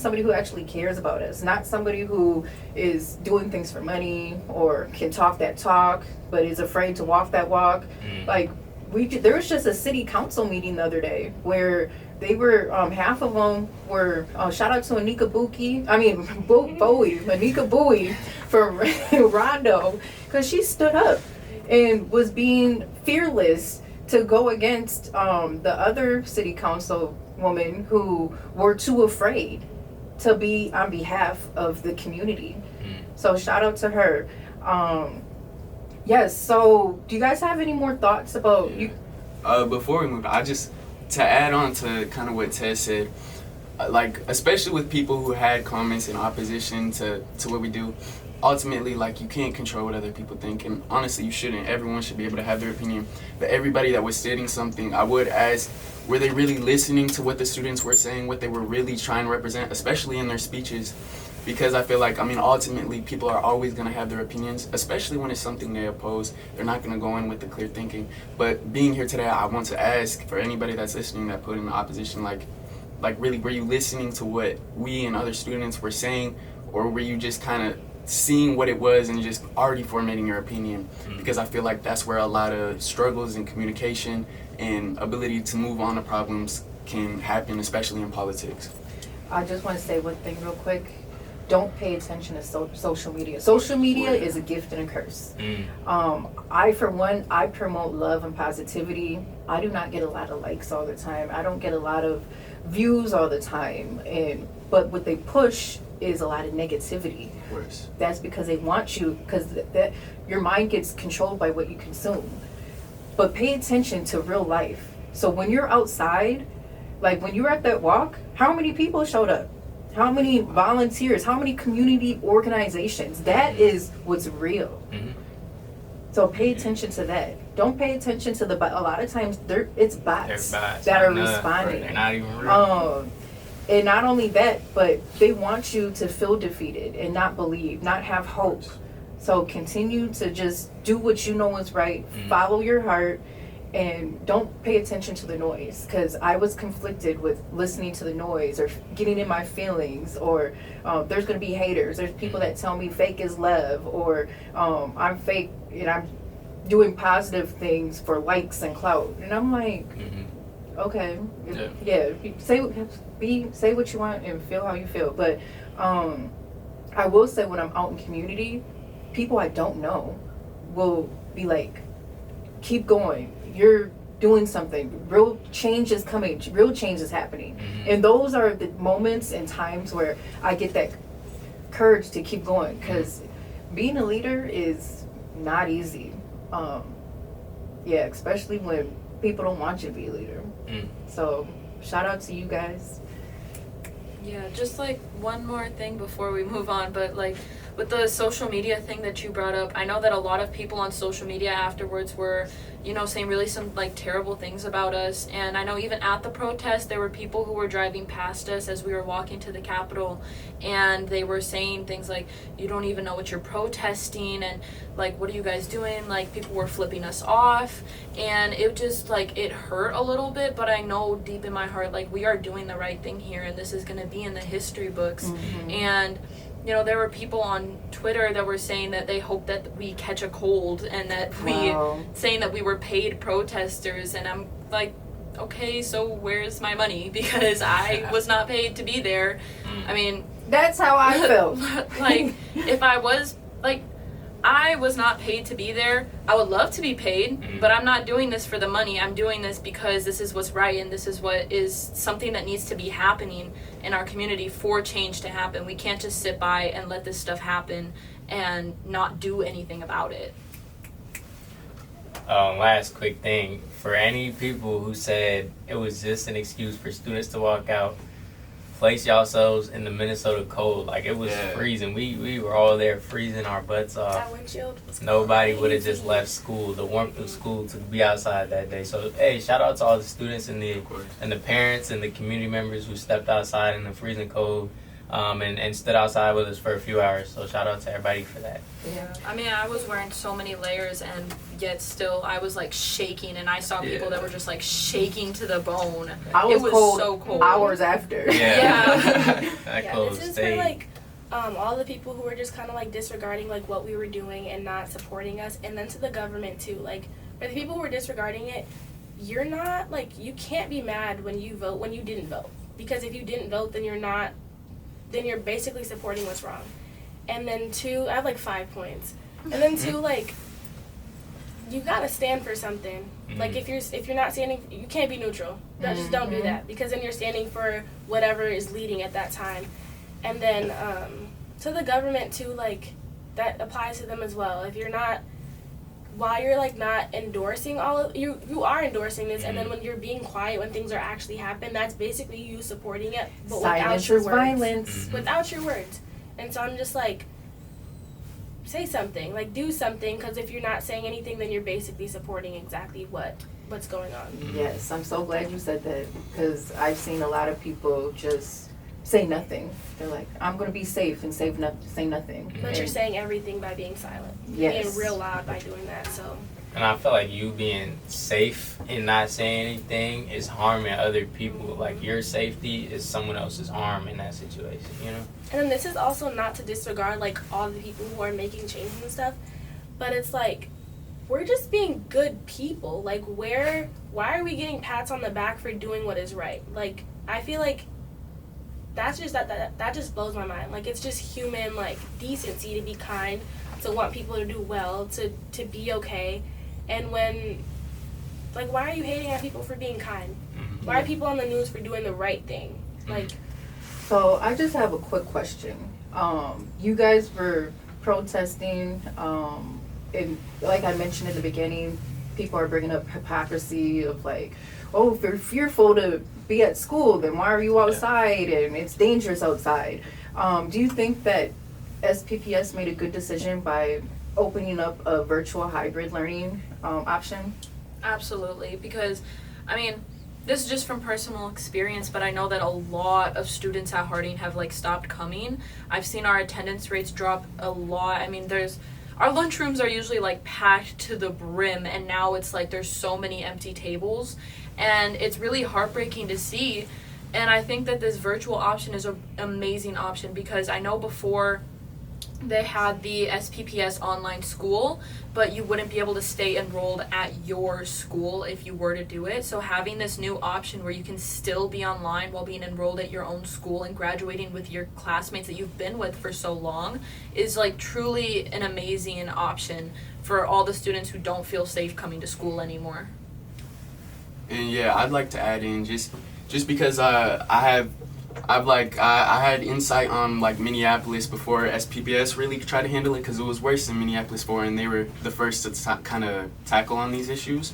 somebody who actually cares about us, not somebody who is doing things for money or can talk that talk, but is afraid to walk that walk. There was just a city council meeting the other day where they were, half of them were, shout out to Anika Bowie, Anika Bowie from Rondo, because she stood up and was being fearless to go against the other city council women who were too afraid to be on behalf of the community. So shout out to her. Yes, so do you guys have any more thoughts about you? Before we move, to add on to kind of what Tess said, especially with people who had comments in opposition to what we do, ultimately, you can't control what other people think, and honestly, you shouldn't. Everyone should be able to have their opinion. But everybody that was stating something, I would ask, were they really listening to what the students were saying, what they were really trying to represent, especially in their speeches? Because I feel ultimately, people are always going to have their opinions, especially when it's something they oppose. They're not going to go in with the clear thinking. But being here today, I want to ask for anybody that's listening that put in the opposition, like really, were you listening to what we and other students were saying, or were you just kind of seeing what it was and just already formatting your opinion? Because I feel like that's where a lot of struggles in communication and ability to move on to problems can happen, especially in politics. I just want to say one thing real quick. Don't pay attention to social media. Social media is a gift and a curse. I, for one, I promote love and positivity. I do not get a lot of likes all the time. I don't get a lot of views all the time. But what they push is a lot of negativity. Of course. That's because they want you, because your mind gets controlled by what you consume. But pay attention to real life. So when you're outside, like when you were at that walk, how many people showed up? How many volunteers? How many community organizations? That is what's real. So pay attention to that. Don't pay attention to a lot of times it's bots that are responding. They're not even real. And not only that, but they want you to feel defeated and not believe, not have hope. So continue to just do what you know is right. Follow your heart. And don't pay attention to the noise, because I was conflicted with listening to the noise or getting in my feelings, or there's going to be haters. There's people that tell me fake is love, or I'm fake and I'm doing positive things for likes and clout. And I'm like, okay, say what you want and feel how you feel. But I will say, when I'm out in community, people I don't know will be like, keep going. You're doing something. Real change is coming. Real change is happening. And those are the moments and times where I get that courage to keep going, because being a leader is not easy. Especially when people don't want you to be a leader. So shout out to you guys. Yeah, just like one more thing before we move on, but like with the social media thing that you brought up, I know that a lot of people on social media afterwards were, saying really some like terrible things about us. And I know even at the protest, there were people who were driving past us as we were walking to the Capitol, and they were saying things like, you don't even know what you're protesting, and like, what are you guys doing? Like, people were flipping us off, and it just like, it hurt a little bit, but I know deep in my heart, like, we are doing the right thing here, and this is going to be in the history books. And there were people on Twitter that were saying that they hope that we catch a cold, and that saying that we were paid protesters. And I'm like, okay, so where's my money? Because I was not paid to be there. I mean, that's how I felt. Like, if I was not paid to be there, I would love to be paid, but I'm not doing this for the money. I'm doing this because this is what's right, and this is what is something that needs to be happening in our community for change to happen. We can't just sit by and let this stuff happen and not do anything about it. Last quick thing, for any people who said it was just an excuse for students to walk out, place yourselves in the Minnesota cold. Like, it was freezing. We were all there freezing our butts off. That windshield. Nobody would have just left school, the warmth of school, to be outside that day. So, hey, shout out to all the students and the parents and the community members who stepped outside in the freezing cold and stood outside with us for a few hours. So shout out to everybody for that. Yeah. I mean, I was wearing so many layers, and yet still I was like shaking, and I saw people that were just like shaking to the bone. It was cold so cold. hours after. That cold this is stayed. for like all the people who were just kind of like disregarding like what we were doing and not supporting us, and then to the government too. Like, for the people who were disregarding it, you're not like, you can't be mad when you vote when you didn't vote, because if you didn't vote, then you're basically supporting what's wrong. And then two, I have like 5 points. And then two, like, you gotta stand for something. Like, if you're not standing, you can't be neutral. Just don't do that, because then you're standing for whatever is leading at that time. And then to the government too, like, that applies to them as well. If you're not, while you're like not endorsing all of you are endorsing this, and then when you're being quiet when things are actually happen, that's basically you supporting it, but without your words. Violence. Without your words. And so I'm just like, say something, like do something, because if you're not saying anything, then you're basically supporting exactly what's going on. Yes, I'm so glad you said that, because I've seen a lot of people just say nothing. They're like, I'm going to be safe and say nothing. But you're saying everything by being silent. Yes. Being real loud by doing that. So And I feel like you being safe and not saying anything is harming other people. Like your safety is someone else's harm in that situation, you know? And then this is also not to disregard like all the people who are making changes and stuff, but it's like we're just being good people. Like why are we getting pats on the back for doing what is right? Like I feel like that's just that just blows my mind. Like it's just human like decency to be kind, to want people to do well, to be okay. And when like why are you hating on people for being kind? Why are people on the news for doing the right thing? Like so I just have a quick question. You guys were protesting, and like I mentioned in the beginning, people are bringing up hypocrisy of like, oh, if you're fearful to be at school, then why are you outside? And it's dangerous outside. Do you think that SPPS made a good decision by opening up a virtual hybrid learning option? Absolutely, because I mean, this is just from personal experience, but I know that a lot of students at Harding have like stopped coming. I've seen our attendance rates drop a lot. I mean, our lunchrooms are usually like packed to the brim, and now it's like there's so many empty tables, and it's really heartbreaking to see. And I think that this virtual option is an amazing option, because I know before they had the SPPS online school, but you wouldn't be able to stay enrolled at your school if you were to do it. So having this new option where you can still be online while being enrolled at your own school and graduating with your classmates that you've been with for so long is like truly an amazing option for all the students who don't feel safe coming to school anymore. And yeah, I'd like to add in just because I had insight on like Minneapolis before SPPS really tried to handle it, because it was worse than Minneapolis before, and they were the first to kind of tackle on these issues.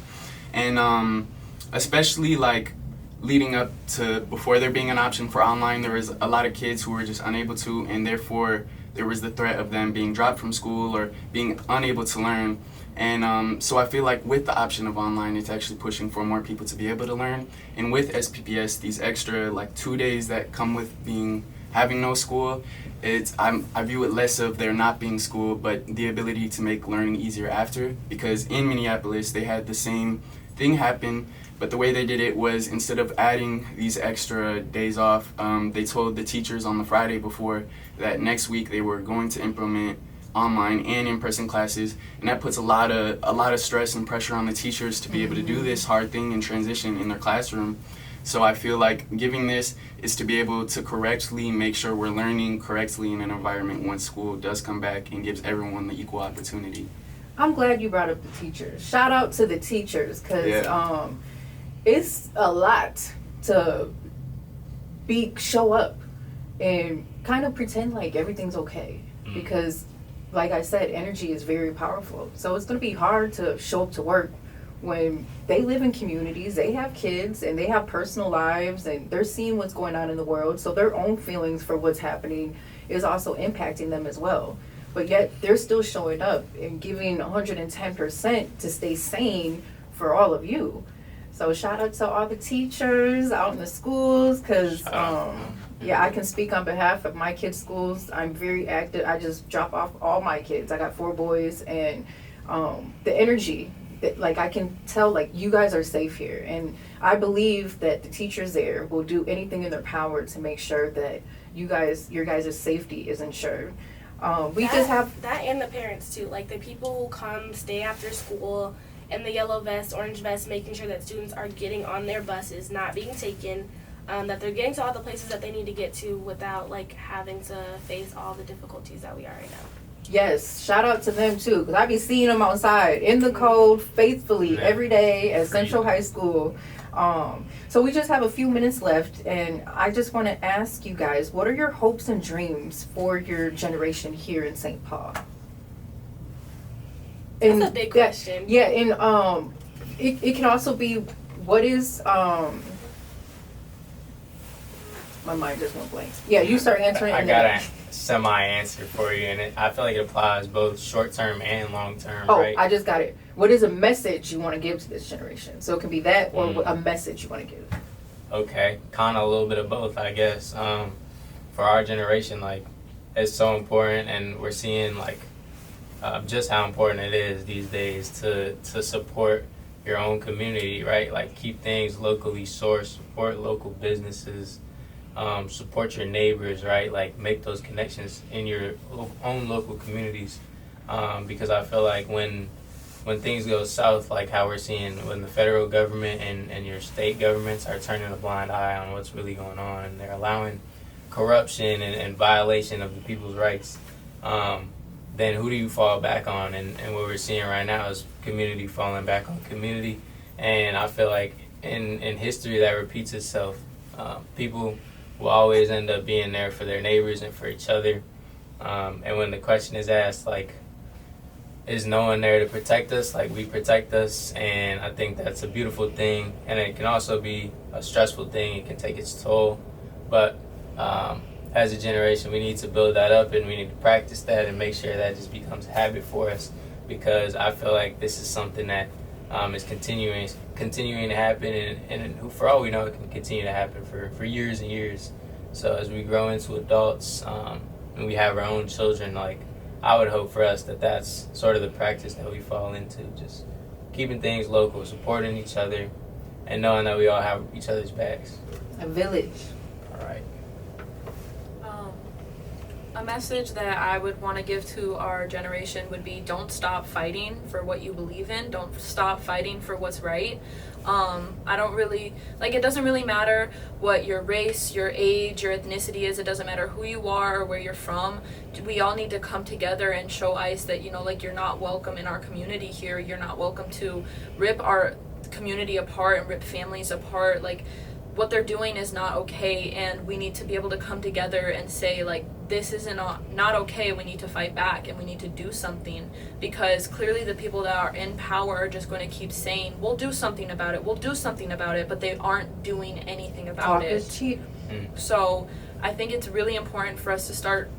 And especially like leading up to before there being an option for online, there was a lot of kids who were just unable to, and therefore there was the threat of them being dropped from school or being unable to learn. And so I feel like with the option of online, it's actually pushing for more people to be able to learn. And with SPPS, these extra like 2 days that come with having no school, I view it less of there not being school, but the ability to make learning easier after. Because in Minneapolis, they had the same thing happen, but the way they did it was instead of adding these extra days off, they told the teachers on the Friday before that next week they were going to implement online and in-person classes, and that puts a lot of stress and pressure on the teachers to be able to do this hard thing and transition in their classroom. So I feel like giving this is to be able to correctly make sure we're learning correctly in an environment when school does come back, and gives everyone the equal opportunity. I'm glad you brought up the teachers. Shout out to the teachers, because it's a lot to show up and kind of pretend like everything's okay, because like I said, energy is very powerful. So it's going to be hard to show up to work when they live in communities, they have kids, and they have personal lives, and they're seeing what's going on in the world. So their own feelings for what's happening is also impacting them as well. But yet they're still showing up and giving 110% to stay sane for all of you. So shout out to all the teachers out in the schools, because yeah, I can speak on behalf of my kids' schools. I'm very active. I just drop off all my kids. I got 4 boys, and the energy, like I can tell, like you guys are safe here, and I believe that the teachers there will do anything in their power to make sure that your guys' safety is ensured. Just have that, and the parents too, like the people who come stay after school in the yellow vest, orange vest, making sure that students are getting on their buses, not being taken. That they're getting to all the places that they need to get to without like having to face all the difficulties that we are right now. Yes, shout out to them too, because I be seeing them outside in the cold faithfully every day at Central High School. So we just have a few minutes left, and I just want to ask you guys, what are your hopes and dreams for your generation here in St. Paul? That's a big question. Yeah, and it can also be, what is my mind just went blank. Yeah, you start answering. I got a semi-answer for you, and I feel like it applies both short-term and long-term, right? I just got it. What is a message you want to give to this generation? So it can be that, or a message you want to give. Okay, kind of a little bit of both, I guess. For our generation, like, it's so important, and we're seeing, like, just how important it is these days to support your own community, right? Like keep things locally sourced, support local businesses, support your neighbors, right? Like make those connections in your own local communities, because I feel like when things go south, like how we're seeing when the federal government and your state governments are turning a blind eye on what's really going on, and they're allowing corruption and violation of the people's rights, then who do you fall back on? And what we're seeing right now is community falling back on community. And I feel like in history that repeats itself. People will always end up being there for their neighbors and for each other. And when the question is asked, like, is no one there to protect us? Like, we protect us, and I think that's a beautiful thing. And it can also be a stressful thing. It can take its toll. But as a generation, we need to build that up, and we need to practice that and make sure that just becomes a habit for us, because I feel like this is something that is continuing to happen, and for all we know, it can continue to happen for years and years. So as we grow into adults and we have our own children, like, I would hope for us that that's sort of the practice that we fall into, just keeping things local, supporting each other, and knowing that we all have each other's backs. A village. All right. A message that I would want to give to our generation would be, don't stop fighting for what you believe in. Don't stop fighting for what's right. I don't really, like, it doesn't really matter what your race, your age, your ethnicity is. It doesn't matter who you are or where you're from. We all need to come together and show ICE that, you know, like, you're not welcome in our community here. You're not welcome to rip our community apart and rip families apart. Like, what they're doing is not okay, and we need to be able to come together and say, like, this is not okay. We need to fight back, and we need to do something, because clearly the people that are in power are just going to keep saying, we'll do something about it, but they aren't doing anything about it. Talk is cheap. So I think it's really important for us to start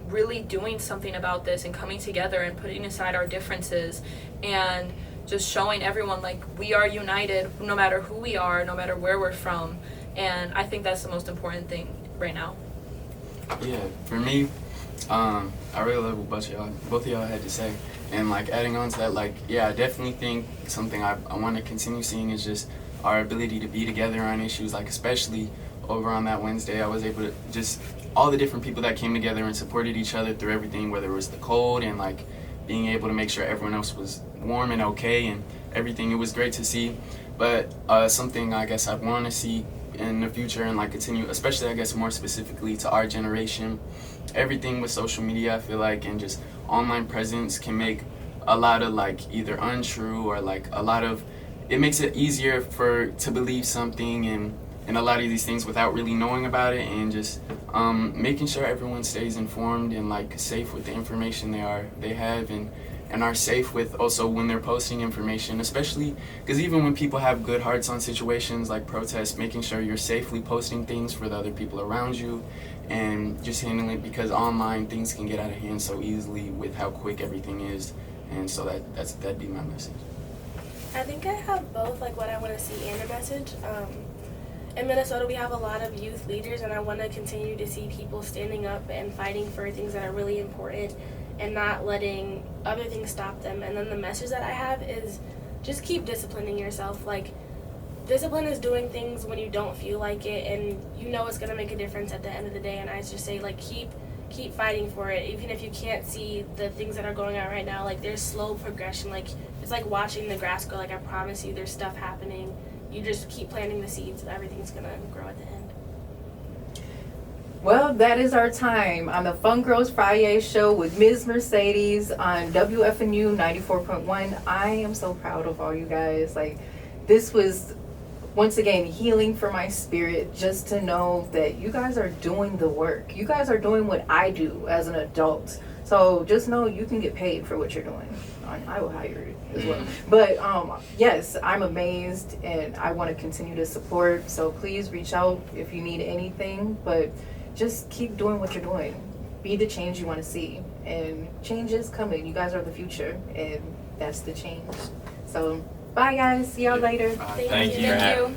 really doing something about this and coming together and putting aside our differences and just showing everyone, like, we are united no matter who we are, no matter where we're from. And I think that's the most important thing right now. Yeah, for me, I really love what both of y'all had to say. And, like, adding on to that, like, yeah, I definitely think something I want to continue seeing is just our ability to be together on issues. Like, especially over on that Wednesday, I was able to just, all the different people that came together and supported each other through everything, whether it was the cold and, like, being able to make sure everyone else was warm and okay and everything. It was great to see. But something I guess I want to see in the future and, like, continue, especially I guess more specifically to our generation, everything with social media, I feel like, and just online presence can make a lot of, like, either untrue or, like, a lot of, it makes it easier to believe something and a lot of these things without really knowing about it, and just making sure everyone stays informed and, like, safe with the information they have and are safe with also when they're posting information, especially because even when people have good hearts on situations like protests, making sure you're safely posting things for the other people around you and just handling it, because online things can get out of hand so easily with how quick everything is. And so that'd be my message. I think I have both, like, what I want to see and a message. In Minnesota, we have a lot of youth leaders, and I want to continue to see people standing up and fighting for things that are really important and not letting other things stop them. And then the message that I have is just keep disciplining yourself. Like, discipline is doing things when you don't feel like it, and you know it's going to make a difference at the end of the day. And I just say, like, keep fighting for it, even if you can't see the things that are going on right now. Like, there's slow progression. Like, it's like watching the grass grow. Like, I promise you there's stuff happening. You just keep planting the seeds, and everything's going to grow at the end. Well, that is our time on the Fun Girls Friday show with Ms. Mercedes on WFNU 94.1. I am so proud of all you guys. Like, this was, once again, healing for my spirit, just to know that you guys are doing the work. You guys are doing what I do as an adult. So just know you can get paid for what you're doing. I will hire you as well. But yes, I'm amazed, and I want to continue to support. So please reach out if you need anything. But just keep doing what you're doing. Be the change you want to see. And change is coming. You guys are the future, and that's the change. So bye, guys. See y'all later. Thank Thank you. you. Thank you.